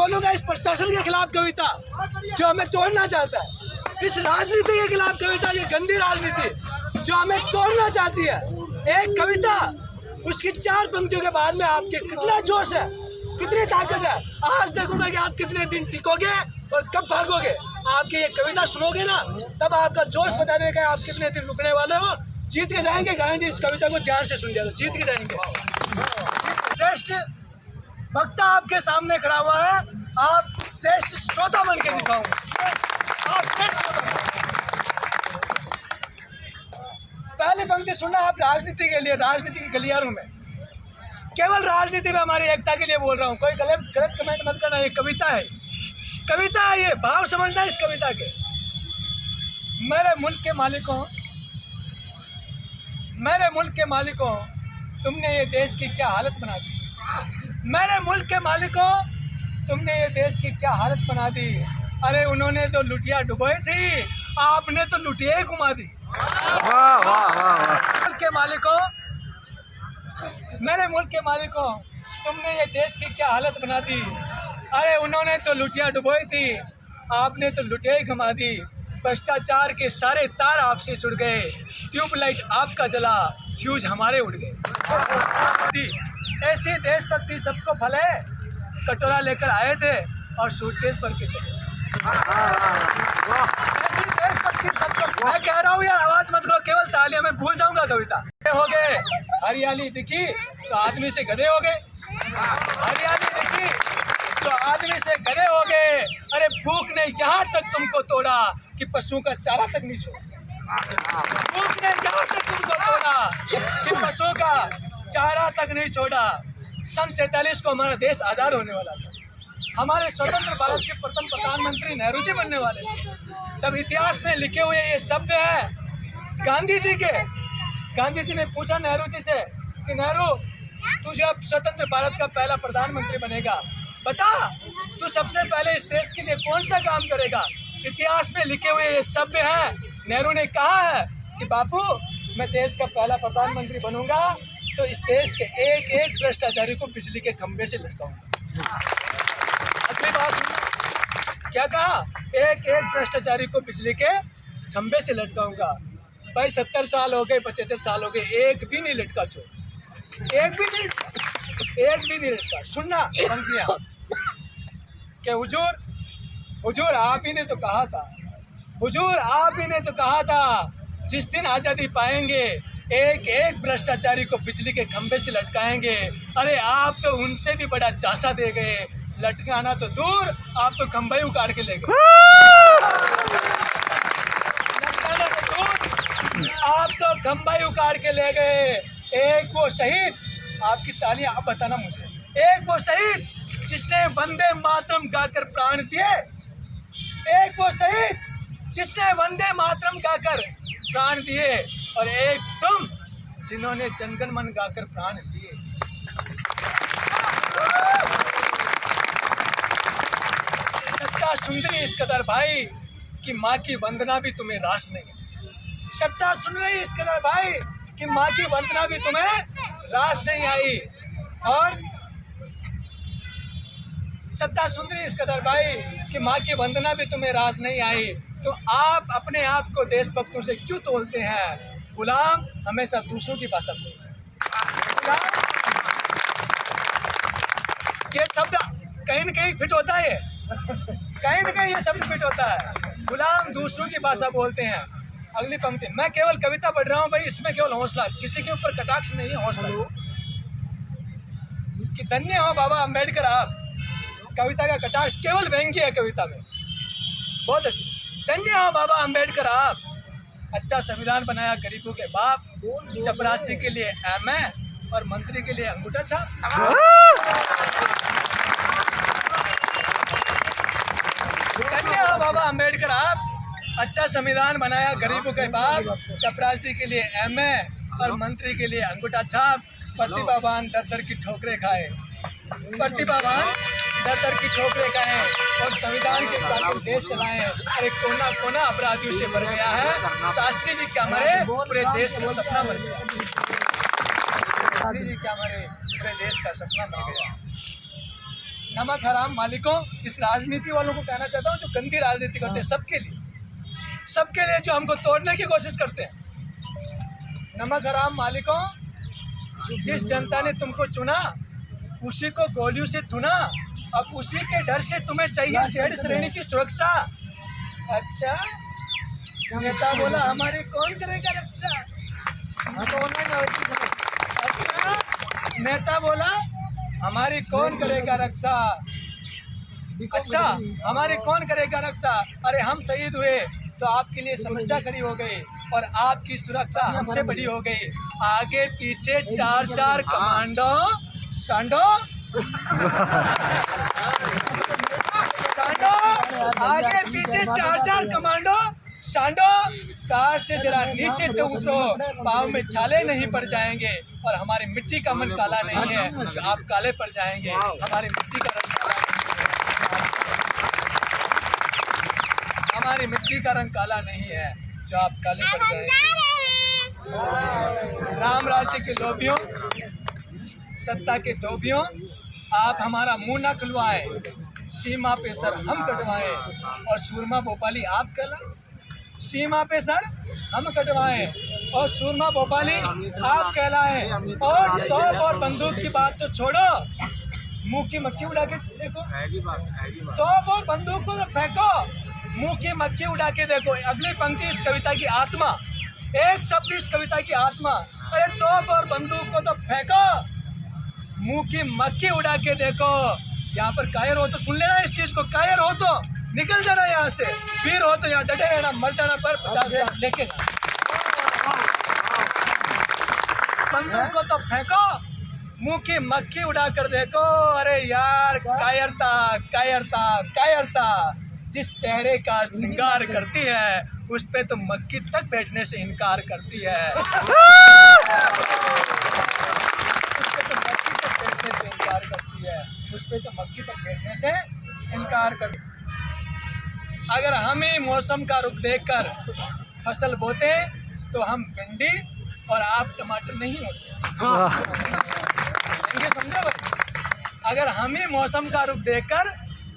बोलूंगा इस प्रशासन के खिलाफ कविता जो हमें तोड़ना चाहता है, इस राजनीति के खिलाफ कविता, ये गंदी राजनीति जो हमें तोड़ना चाहती है। एक कविता, उसकी 4 पंक्तियों के बाद में आपके कितना जोश है, कितनी ताकत है। आज देखूंगा कि आप कितने दिन टिकोगे और कब भागोगे। आपकी ये कविता सुनोगे ना, तब आपका जोश बता देगा आप कितने दिन रुकने वाले हो। जीत के जाएंगे, गांधी इस कविता को ध्यान से सुन लिया, जीत के जाएंगे। श्रेष्ठ वक्ता आपके सामने खड़ा हुआ है, आप श्रेष्ठ श्रोता बन के दिखाऊंगा। आप श्रेष्ठ श्रोता, पहली पंक्ति सुनना। आप राजनीति के लिए, राजनीति के गलियारों में, केवल राजनीति में हमारी एकता के लिए बोल रहा हूँ। कोई गलत कमेंट मत करना। ये कविता है, कविता है, ये भाव समझना इस कविता के। मेरे मुल्क के मालिकों, मेरे मुल्क के मालिकों, तुमने ये देश की क्या हालत बना दी। मेरे मुल्क के मालिकों, तुमने ये देश की क्या हालत बना दी। अरे उन्होंने तो लुटिया डुबोई थी, आपने तो लुटिया ही घुमा दी। वाह वाह वाह। मुल्क के मालिकों, मेरे मुल्क के मालिकों, तुमने ये देश की क्या हालत बना दी। अरे उन्होंने तो लुटिया डुबोई थी, आपने तो लुटिया ही घुमा दी। भ्रष्टाचार के सारे तार आपसे जुड़ गए, ट्यूबलाइट आपका जला, फ्यूज हमारे उड़ गए। ऐसी देशभक्ति सबको फल है, कटोरा लेकर आए थे और सूटकेस भर के चले। ऐसी देशभक्ति सबको, मैं कह रहा हूँ यार, आवाज मत करो, केवल तालियां, मैं भूल जाऊंगा कविता। हो गए, हरियाली दिखी तो आदमी से गधे हो गए, हरियाली दिखी तो आदमी से गधे हो गए। अरे भूख ने यहाँ तक तुमको तोड़ा कि पशुओं का चारा तक नहीं छोड़ा। भूख ने यहाँ तक तुमको तोड़ा कि पशुओं का चारा तक नहीं छोड़ा। सन 47 को हमारा देश आज़ाद होने वाला था। हमारे स्वतंत्र भारत के प्रथम प्रधानमंत्री नेहरू जी बनने वाले थे। तब इतिहास में लिखे हुए ये शब्द है गांधी जी के। गांधी जी ने पूछा नेहरू जी से कि नेहरू, तू जब स्वतंत्र भारत का पहला प्रधानमंत्री बनेगा, बता तू सबसे पहले इस देश के लिए कौन सा काम करेगा। इतिहास में लिखे हुए ये शब्द हैं। नेहरू ने कहा है कि बापू, मैं देश का पहला प्रधानमंत्री बनूंगा तो इस देश के एक एक भ्रष्टाचारी को बिजली के खंभे से लटकाऊंगा। अगली बात सुनिए, क्या कहा, एक एक भ्रष्टाचारी को बिजली के खंभे से लटकाऊंगा। भाई 70 साल हो गए, 75 साल हो गए, एक भी नहीं लटका चोर, एक भी नहीं लटका। सुनना पंक्तियां कि हुजूर आप ही ने तो कहा था, हुजूर आप ही ने तो कहा था, जिस दिन आज़ादी पाएंगे एक एक भ्रष्टाचारी को बिजली के खंभे से लटकाएंगे। अरे आप तो उनसे भी बड़ा झांसा दे गए, लटकाना तो दूर, आप तो खंभा ही उखाड़ के ले गए। लटकाना तो दूर, आप तो खंभा ही उखाड़ के ले गए। एक वो शहीद, आपकी तालियां अब बताना मुझे, एक वो शहीद जिसने वंदे मातरम गाकर प्राण दिए, एक वो शहीद जिसने वंदे मातरम गाकर प्राण दिए, और एक तुम जिन्होंने जनगण मन गाकर प्राण दिए। सत्ता सुंदरी इस कदर भाई कि माँ की वंदना भी तुम्हें रास नहीं। सत्ता सुन रही इस कदर भाई कि माँ की वंदना भी तुम्हें रास नहीं आई। और सत्ता सुंदरी इस कदर भाई कि माँ की वंदना भी तुम्हें रास नहीं आई। तो आप अपने आप को देशभक्तों से क्यों तोलते हैं। गुलाम हमेशा दूसरों की भाषा बोलते हैं। ये शब्द कहीं न कहीं फिट होता है, कहीं न कहीं ये शब्द फिट होता है। गुलाम दूसरों की भाषा बोलते हैं। अगली पंक्ति, मैं केवल कविता पढ़ रहा हूँ भाई, इसमें केवल हौसला, किसी के ऊपर कटाक्ष नहीं है, हौसला कि धन्य हो बाबा अम्बेडकर आप। कविता का कटाक्ष केवल व्यंग्य है कविता में, बहुत अच्छी। धन्य हो बाबा अम्बेडकर आप, अच्छा संविधान बनाया गरीबों के बाप, चपरासी के लिए एमए और मंत्री के लिए अंगूठा छाप। धन्य हो बाबा अम्बेडकर आप, अच्छा संविधान बनाया गरीबों के बाप, चपरासी के लिए एमए और मंत्री के लिए अंगूठा छाप। प्रतिभावान दर दर की ठोकरें खाए, प्रतिभावान दर दर की ठोकरें खाए और संविधान के कानून देश चलाएं। अरे कोना कोना अपराधियों से भर गया है, शास्त्री जी क्या मरे पूरे देश का सपना मर गया। शास्त्री जी क्या मरे पूरे देश का सपना मर गया। नमक हराम मालिकों, इस राजनीति वालों को कहना चाहता हूँ जो गंदी राजनीति करते हैं, सबके लिए जो हमको तोड़ने की कोशिश करते हैं। नमक हराम मालिकों, जिस जनता ने तुमको चुना उसी को गोलियों से धुना, अब उसी के डर से तुम्हें चाहिए जेड श्रेणी की सुरक्षा। अच्छा, नेता बोला हमारी कौन करेगा रक्षा। अच्छा, नेता बोला हमारी कौन करेगा रक्षा। अच्छा, हमारी कौन करेगा रक्षा। अरे हम शहीद हुए तो आपके लिए समस्या खड़ी हो गई और आपकी सुरक्षा हमसे बड़ी हो गई। आगे पीछे 4-4 कमांडो सांडो आगे पीछे 4-4 कमांडो सांडो, कार से जरा नीचे तो उतरो, पाँव में छाले नहीं पड़ जाएंगे। और हमारी मिट्टी का मन काला नहीं है जो आप काले पड़ जाएंगे। हमारी मिट्टी का रंग काला नहीं है, हमारी मिट्टी का रंग काला नहीं है जो आप काले पड़ जाएंगे। राम राज्य के लोभियों, सत्ता के धोबियों, आप हमारा मुंह ना खुलवाएं, सीमा पे सर हम कटवाएं और सूरमा भोपाली आप कहला। सीमा पे सर हम कटवाएं और सूरमा भोपाली आप कहलाएं। और तोप और बंदूक की बात तो छोड़ो, मुंह की मक्खी उड़ा के देखो। तोप और बंदूक को तो फेंको, मुंह की मक्खी उड़ा के देखो। अगली पंक्ति इस कविता की आत्मा, एक शब्द इस कविता की आत्मा। अरे तोप और बंदूक को तो फेंको, मुंह की मक्खी उड़ा के देखो। यहाँ पर कायर हो तो सुन लेना इस चीज को, कायर हो तो निकल जाना यहाँ से, वीर हो तो यहाँ डटे रहना, मर जाना पर 50 लेके बंदूक को तो फेंको, मुंह की मक्खी उड़ा कर देखो। अरे यार कायरता कायरता कायरता, जिस चेहरे का श्रृंगार करती है उस पे तो मक्खी तक बैठने से इनकार करती है। उस पे तो मक्खी तक बैठने से इनकार करती है। अगर हम ही मौसम का रुख देखकर फसल बोते तो हम भिंडी और आप टमाटर नहीं होते। इनके समझो भाई, अगर हम ही मौसम का रुख देखकर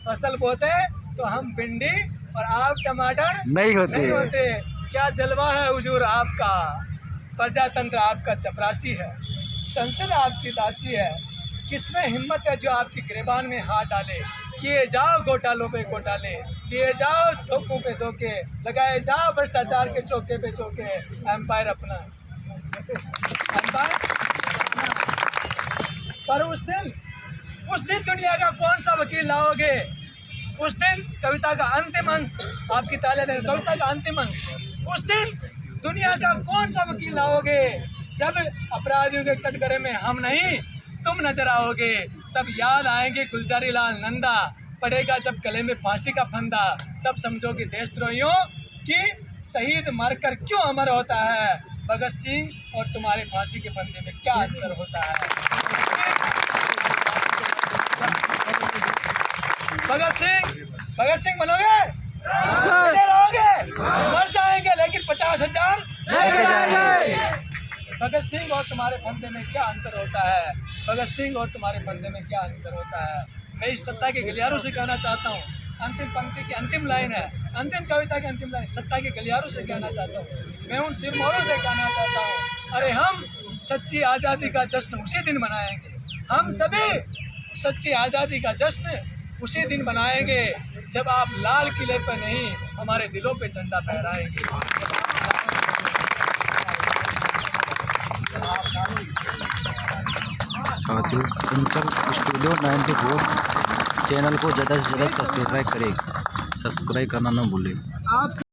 फसल बोते तो हम भिंडी और आप टमाटर नहीं होते। क्या जलवा है हुजूर आपका, प्रजातंत्र आपका चपरासी है, संसद आपकी दासी है। किसमें हिम्मत है जो आपकी गिरबान में हाथ डाले। किए जाओ घोटालों पे घोटाले, दिए जाओ धोखों पे धोखे, लगाए जाओ भ्रष्टाचार के चौके पे चौके। एम्पायर अपना, एम्पायर पर उस दिन दुनिया का कौन सा वकील लाओगे। उस दिन कविता का अंतिम अंश, आपकी ताले दें, कविता का अंतिम अंश। उस दिन दुनिया का कौन सा वकील लाओगे जब अपराधियों के कटघरे में हम नहीं तुम नजर आओगे। तब याद आएंगे गुलजारी लाल नंदा, पड़ेगा जब गले में फांसी का फंदा। तब समझोगे देशद्रोहियों कि शहीद मरकर क्यों अमर होता है। भगत सिंह और तुम्हारे फांसी के फंदे में क्या अंतर होता है। भगत सिंह बनोगे, रहोगे, मर जाएंगे लेकिन 50,000 लेके जाएंगे। भगत सिंह और तुम्हारे फंदे में क्या अंतर होता है। भगत सिंह और तुम्हारे फंदे में क्या अंतर होता है। मैं इस सत्ता के गलियारों से कहना चाहता हूँ, अंतिम पंक्ति की अंतिम लाइन है, अंतिम कविता की अंतिम लाइन, सत्ता के गलियारों से कहना चाहता हूँ, मैं उन सिरमौरों से कहना चाहता हूँ। अरे हम सच्ची आज़ादी का जश्न उसी दिन मनाएंगे, हम सभी सच्ची आज़ादी का जश्न उसी दिन मनाएंगे जब आप लाल किले पर नहीं हमारे दिलों पे झंडा फहराएंगे। साथियों, चंचल स्टूडियो 94 चैनल को ज़्यादा से ज़्यादा सब्सक्राइब करें, सब्सक्राइब करना ना भूलें।